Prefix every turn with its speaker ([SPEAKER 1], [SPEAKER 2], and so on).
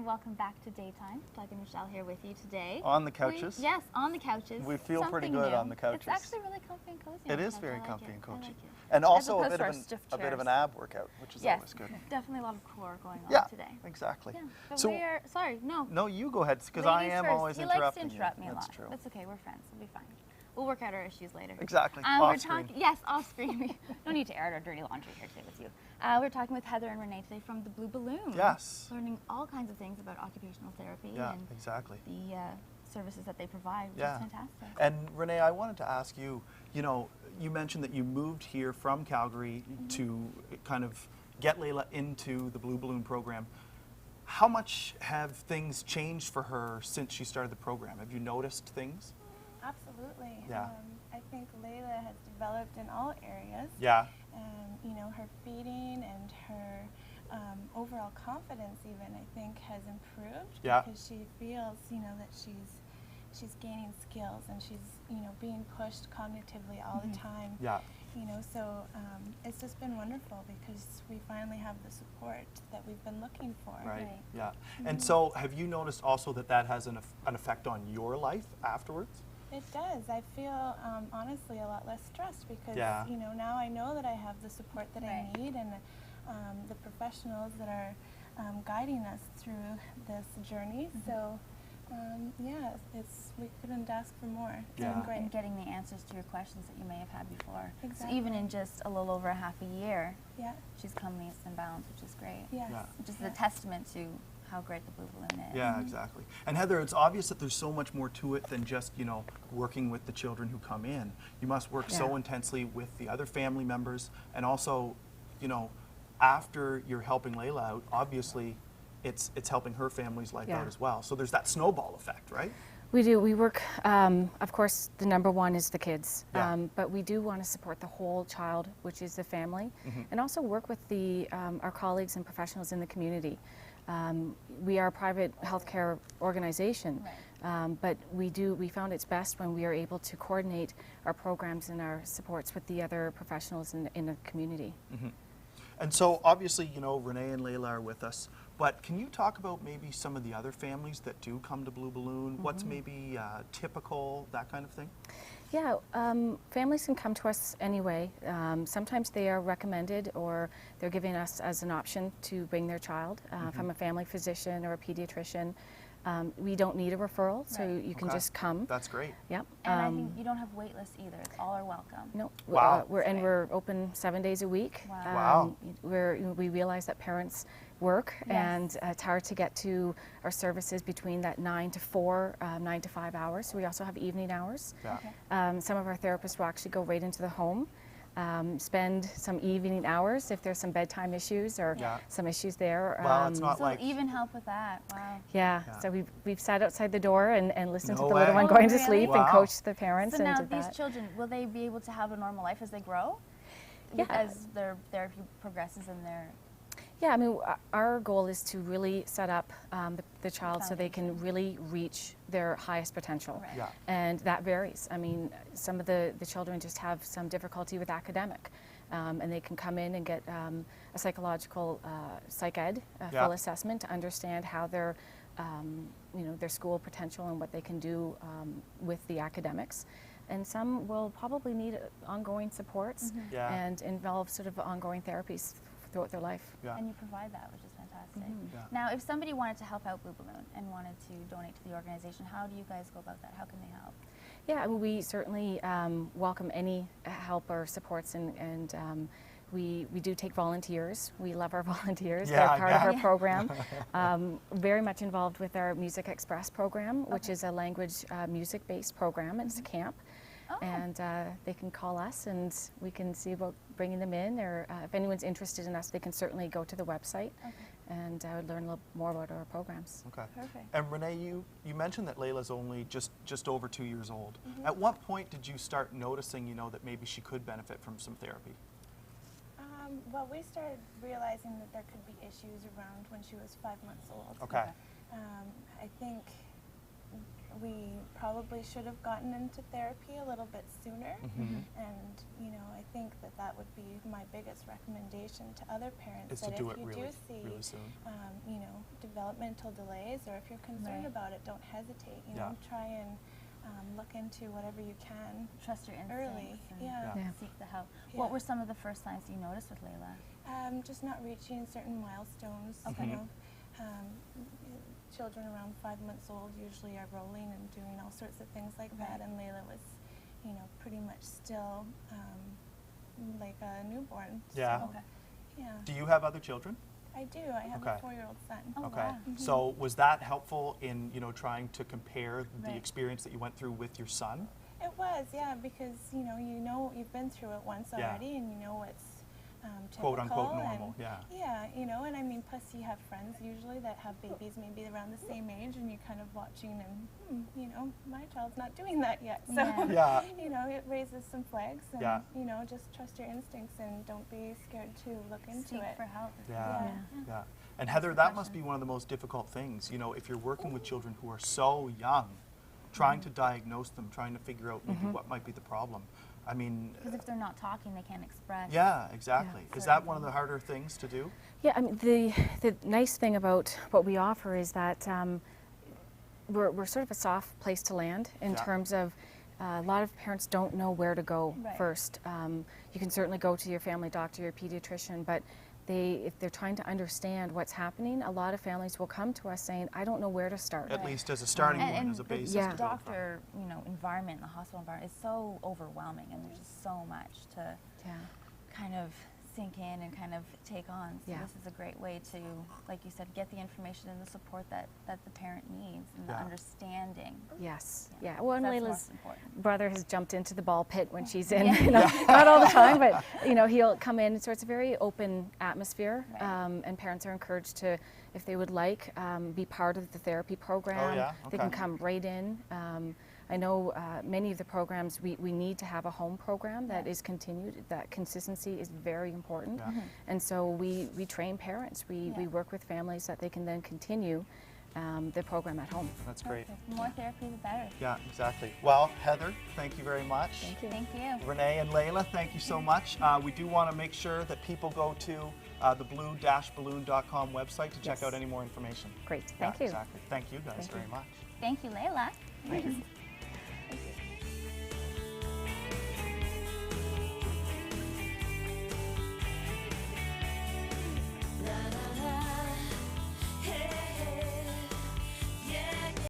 [SPEAKER 1] welcome back to Daytime. Doug and Michelle here with you today.
[SPEAKER 2] On the couches?
[SPEAKER 1] Yes, on the couches.
[SPEAKER 2] We feel pretty
[SPEAKER 1] Something
[SPEAKER 2] good
[SPEAKER 1] new.
[SPEAKER 2] on the couches.
[SPEAKER 1] It's actually really comfy and cozy.
[SPEAKER 2] It is
[SPEAKER 1] I
[SPEAKER 2] very
[SPEAKER 1] like
[SPEAKER 2] comfy
[SPEAKER 1] it.
[SPEAKER 2] and
[SPEAKER 1] I like
[SPEAKER 2] cozy.
[SPEAKER 1] it.
[SPEAKER 2] And also a
[SPEAKER 1] opposed
[SPEAKER 2] bit,
[SPEAKER 1] to our
[SPEAKER 2] of
[SPEAKER 1] stiff
[SPEAKER 2] a bit of an
[SPEAKER 1] chairs.
[SPEAKER 2] ab workout, which is always good.
[SPEAKER 1] Definitely a lot of core going on
[SPEAKER 2] Yeah,
[SPEAKER 1] today.
[SPEAKER 2] exactly.
[SPEAKER 1] Yeah, but
[SPEAKER 2] So,
[SPEAKER 1] we are, sorry, no.
[SPEAKER 2] no, you go ahead, because I
[SPEAKER 1] Ladies
[SPEAKER 2] am
[SPEAKER 1] first.
[SPEAKER 2] always
[SPEAKER 1] he
[SPEAKER 2] interrupting
[SPEAKER 1] likes to interrupt
[SPEAKER 2] you.
[SPEAKER 1] me a
[SPEAKER 2] That's
[SPEAKER 1] lot.
[SPEAKER 2] true.
[SPEAKER 1] That's okay, we're friends, we'll be fine. We'll work out our issues later.
[SPEAKER 2] Exactly,
[SPEAKER 1] We're
[SPEAKER 2] off screen.
[SPEAKER 1] yes, off screen. No need to air our dirty laundry here today with you. We're talking with Heather and Renee today from the Blue Balloon.
[SPEAKER 2] Yes.
[SPEAKER 1] Learning all kinds of things about occupational therapy
[SPEAKER 2] Yeah,
[SPEAKER 1] and
[SPEAKER 2] exactly.
[SPEAKER 1] the services that they provide, which
[SPEAKER 2] Yeah.
[SPEAKER 1] is fantastic.
[SPEAKER 2] And Renee, I wanted to ask you, you know, you mentioned that you moved here from Calgary to kind of get Layla into the Blue Balloon program. How much have things changed for her since she started the program? Have you noticed things?
[SPEAKER 3] Absolutely.
[SPEAKER 2] Yeah.
[SPEAKER 3] I think Layla has developed in all areas.
[SPEAKER 2] Yeah.
[SPEAKER 3] You know, her feeding and her overall confidence even, I think, has improved.
[SPEAKER 2] Yeah.
[SPEAKER 3] Because she feels, you know, that she's gaining skills and she's, you know, being pushed cognitively all the time.
[SPEAKER 2] Yeah.
[SPEAKER 3] You know, so it's just been wonderful because we finally have the support that we've been looking for.
[SPEAKER 2] Right. Yeah. And so, have you noticed also that that has an effect on your life afterwards?
[SPEAKER 3] It does. I feel honestly a lot less stressed because you know, now I know that I have the support that I need and the professionals that are guiding us through this journey. So yeah, we couldn't ask for more. It's been great.
[SPEAKER 1] And getting the answers to your questions that you may have had before.
[SPEAKER 3] Exactly.
[SPEAKER 1] So even in just a little over half a year, she's come leaps and bounds, which is great.
[SPEAKER 3] Yes.
[SPEAKER 2] Yeah.
[SPEAKER 1] Which is a testament to how great the Blue Balloon is.
[SPEAKER 2] Yeah, exactly. And Heather, it's obvious that there's so much more to it than just, you know, working with the children who come in. You must work so intensely with the other family members, and also, you know, after you're helping Layla out, obviously it's helping her family's life out as well. So there's that snowball effect, right?
[SPEAKER 4] We do. We work, of course, the number one is the kids,
[SPEAKER 2] Yeah.
[SPEAKER 4] but we do want to support the whole child, which is the family, and also work with our colleagues and professionals in the community. We are a private healthcare organization, but we found it's best when we are able to coordinate our programs and our supports with the other professionals in the community.
[SPEAKER 2] And so obviously, you know, Renee and Layla are with us, but can you talk about maybe some of the other families that do come to Blue Balloon? What's maybe typical, that kind of thing? Yeah,
[SPEAKER 4] families can come to us anyway. Sometimes they are recommended or they're giving us as an option to bring their child from a family physician or a pediatrician. We don't need a referral, so you can just come.
[SPEAKER 2] That's great.
[SPEAKER 4] Yep.
[SPEAKER 1] And I think you don't have wait lists either. All are welcome.
[SPEAKER 4] No.
[SPEAKER 2] Wow.
[SPEAKER 4] We're open 7 days a week.
[SPEAKER 2] Wow.
[SPEAKER 4] We realize that parents work and it's hard to get to our services between that 9 to 4, 9 to 5 hours. So we also have evening hours.
[SPEAKER 2] Yeah.
[SPEAKER 4] Some of our therapists will actually go right into the home. Spend some evening hours if there's some bedtime issues or some issues there.
[SPEAKER 2] Well, it's not
[SPEAKER 1] so
[SPEAKER 2] like
[SPEAKER 1] even help with that. Wow.
[SPEAKER 4] Yeah. So we've sat outside the door and listened to the
[SPEAKER 2] way.
[SPEAKER 4] little one
[SPEAKER 1] Oh,
[SPEAKER 4] going to
[SPEAKER 1] really?
[SPEAKER 4] sleep and coached the parents.
[SPEAKER 1] So
[SPEAKER 4] and
[SPEAKER 1] now
[SPEAKER 4] did
[SPEAKER 1] these
[SPEAKER 4] that.
[SPEAKER 1] children, will they be able to have a normal life as they grow?
[SPEAKER 4] Yeah.
[SPEAKER 1] As their therapy progresses and their...
[SPEAKER 4] Yeah, I mean, our goal is to really set up the child so they can really reach their highest potential.
[SPEAKER 1] Right.
[SPEAKER 2] Yeah.
[SPEAKER 4] And that varies. I mean, some of the children just have some difficulty with academic. And they can come in and get a psychological psych ed full assessment to understand how their school potential and what they can do with the academics. And some will probably need ongoing supports and involve sort of ongoing therapies throughout their life.
[SPEAKER 2] Yeah.
[SPEAKER 1] And you provide that, which is fantastic.
[SPEAKER 2] Yeah.
[SPEAKER 1] Now, if somebody wanted to help out Blue Balloon and wanted to donate to the organization, how do you guys go about that? How can they help?
[SPEAKER 4] Yeah, I mean, we certainly welcome any help or supports, and we do take volunteers. We love our volunteers. They're part of our program. Very much involved with our Music Express program, which is a language music-based program. It's a camp. And they can call us and we can see about bringing them in, or if anyone's interested in us, they can certainly go to the website and learn a little more about our programs.
[SPEAKER 2] Okay.
[SPEAKER 1] Perfect.
[SPEAKER 2] And Renee, you mentioned that Layla's only just over 2 years old. At what point did you start noticing, you know, that maybe she could benefit from some therapy?
[SPEAKER 3] Well, we started realizing that there could be issues around when she was 5 months old.
[SPEAKER 2] Okay.
[SPEAKER 3] I think we probably should have gotten into therapy a little bit sooner. And you know, I think that that would be my biggest recommendation to other parents.
[SPEAKER 2] Is
[SPEAKER 3] that
[SPEAKER 2] to do
[SPEAKER 3] if
[SPEAKER 2] it
[SPEAKER 3] you
[SPEAKER 2] really,
[SPEAKER 3] do see,
[SPEAKER 2] really soon.
[SPEAKER 3] you know, developmental delays, or if you're concerned
[SPEAKER 1] Right.
[SPEAKER 3] about it, don't hesitate. You
[SPEAKER 2] Yeah.
[SPEAKER 3] know, try and look into whatever you can.
[SPEAKER 1] Trust your instincts.
[SPEAKER 3] Early,
[SPEAKER 1] And
[SPEAKER 3] yeah.
[SPEAKER 4] Yeah.
[SPEAKER 1] Seek the help.
[SPEAKER 3] Yeah.
[SPEAKER 1] What were some of the first signs you noticed with Layla?
[SPEAKER 3] Just not reaching certain milestones.
[SPEAKER 1] Okay.
[SPEAKER 3] You know, children around 5 months old usually are rolling and doing all sorts of things like that, and Layla was, you know, pretty much still like a newborn.
[SPEAKER 2] Yeah.
[SPEAKER 3] So,
[SPEAKER 1] Okay.
[SPEAKER 3] yeah.
[SPEAKER 2] Do you have other children?
[SPEAKER 3] I do. I have
[SPEAKER 2] Okay.
[SPEAKER 3] a 4-year-old son.
[SPEAKER 1] Oh,
[SPEAKER 2] Okay.
[SPEAKER 1] wow.
[SPEAKER 2] So was that helpful in, you know, trying to compare the
[SPEAKER 1] Right.
[SPEAKER 2] experience that you went through with your son?
[SPEAKER 3] It was, yeah, because you know you've been through it once
[SPEAKER 2] Yeah.
[SPEAKER 3] already, and you know what's typical.
[SPEAKER 2] Quote unquote
[SPEAKER 3] and
[SPEAKER 2] normal, yeah.
[SPEAKER 3] Yeah, you know, and I mean, plus you have friends usually that have babies maybe around the same age, and you're kind of watching and, you know, my child's not doing that yet. So,
[SPEAKER 1] Yeah.
[SPEAKER 2] Yeah.
[SPEAKER 3] you know, it raises some flags, and,
[SPEAKER 2] Yeah.
[SPEAKER 3] you know, just trust your instincts and don't be scared to look into
[SPEAKER 1] Seek
[SPEAKER 3] it.
[SPEAKER 1] for help.
[SPEAKER 2] Yeah.
[SPEAKER 3] Yeah.
[SPEAKER 2] Yeah. And Heather, that must be one of the most difficult things, you know, if you're working with children who are so young, trying to diagnose them, trying to figure out maybe what might be the problem. I mean,
[SPEAKER 1] Because if they're not talking, they can't express.
[SPEAKER 2] yeah, exactly.
[SPEAKER 1] Yeah.
[SPEAKER 2] Is that one of the harder things to do?
[SPEAKER 4] Yeah, I mean, the nice thing about what we offer is that we're sort of a soft place to land in
[SPEAKER 2] Yeah.
[SPEAKER 4] terms of a lot of parents don't know where to go
[SPEAKER 1] Right.
[SPEAKER 4] first. You can certainly go to your family doctor, your pediatrician, but if they're trying to understand what's happening, a lot of families will come to us saying, I don't know where to start.
[SPEAKER 2] At least as a starting point,
[SPEAKER 1] And
[SPEAKER 2] as a
[SPEAKER 1] the
[SPEAKER 2] basis
[SPEAKER 4] Yeah.
[SPEAKER 2] to build from.
[SPEAKER 1] doctor, you know, environment, the hospital environment is so overwhelming, and there's just so much to
[SPEAKER 4] Yeah.
[SPEAKER 1] kind of sink in and kind of take on. So
[SPEAKER 4] Yeah.
[SPEAKER 1] this is a great way to, like you said, get the information and the support that the parent needs, and the
[SPEAKER 2] Yeah.
[SPEAKER 1] understanding.
[SPEAKER 4] Yes.
[SPEAKER 1] Yeah.
[SPEAKER 4] Yeah. Well, and
[SPEAKER 1] That's
[SPEAKER 4] Layla's
[SPEAKER 1] most important.
[SPEAKER 4] brother has jumped into the ball pit when she's in,
[SPEAKER 1] Yeah.
[SPEAKER 4] you know, not all the time, but you know, he'll come in. So it's a very open atmosphere,
[SPEAKER 1] Right.
[SPEAKER 4] and parents are encouraged to, if they would like, be part of the therapy program.
[SPEAKER 2] yeah?
[SPEAKER 4] They can
[SPEAKER 2] Okay.
[SPEAKER 4] come right in. I know many of the programs we need to have a home program that is continued. That consistency is very important,
[SPEAKER 2] Yeah.
[SPEAKER 4] and so we train parents. We
[SPEAKER 1] Yeah.
[SPEAKER 4] work with families that they can then continue the program at home.
[SPEAKER 2] That's great.
[SPEAKER 1] Perfect. The more therapy, the better.
[SPEAKER 2] Yeah, exactly. Well, Heather, thank you very much.
[SPEAKER 4] Thank you.
[SPEAKER 1] Thank you.
[SPEAKER 2] Renee and Layla, thank you so much. We do want to make sure that people go to the blue-balloon.com website to check
[SPEAKER 4] Yes.
[SPEAKER 2] out any more information.
[SPEAKER 4] Great.
[SPEAKER 2] Yeah,
[SPEAKER 4] Thank you.
[SPEAKER 2] Exactly. Thank you guys
[SPEAKER 4] Thank you.
[SPEAKER 2] very much.
[SPEAKER 1] Thank you, Layla.